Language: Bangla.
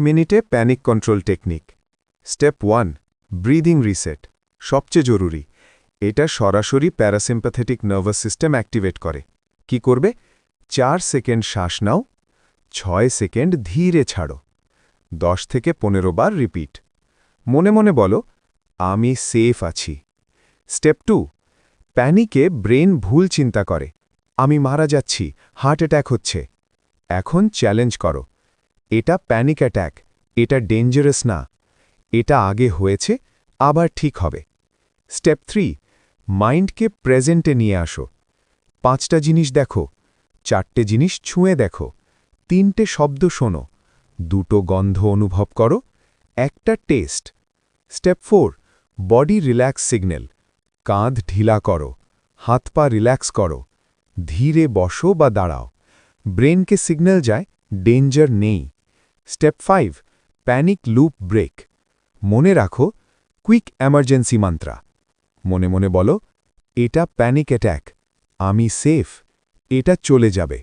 মিনিটে panic control technique. Step 1, breathing reset. সবচেয়ে জরুরি, এটা সরাসরি প্যারাসিম্প্যাথেটিক নার্ভাস সিস্টেম অ্যাক্টিভেট করে। কি করবে? 4 সেকেন্ড শ্বাস নাও, 6 সেকেন্ড ধীরে ছাড়ো, 10 থেকে 15 বার রিপিট। মনে মনে বলো, আমি সেফ আছি। স্টেপ 2, প্যানিকে ব্রেন ভুল চিন্তা করে, আমি মারা যাচ্ছি, হার্ট অ্যাট্যাক হচ্ছে। এখন চ্যালেঞ্জ করো, এটা প্যানিক অ্যাট্যাক, এটা ডেঞ্জারাস না, এটা আগে হয়েছে, আবার ঠিক হবে। স্টেপ 3, মাইন্ডকে প্রেজেন্টে নিয়ে আসো। 5টা জিনিস দেখো, 4টে জিনিস ছুঁয়ে দেখো, 3টে শব্দ শোনো, 2টো গন্ধ অনুভব করো, একটা test. Step 4, body relax signal. কাঁধ ঢিলা করো, হাত পা রিল্যাক্স করো, ধীরে বসো বা দাঁড়াও। ব্রেনকে সিগন্যাল যায়, ডেঞ্জার নেই। Step 5, panic loop break. মনে রাখো, কুইক এমার্জেন্সি মান্ত্রা। মনে মনে বলো, এটা প্যানিক অ্যাট্যাক, আমি সেফ, এটা চলে যাবে।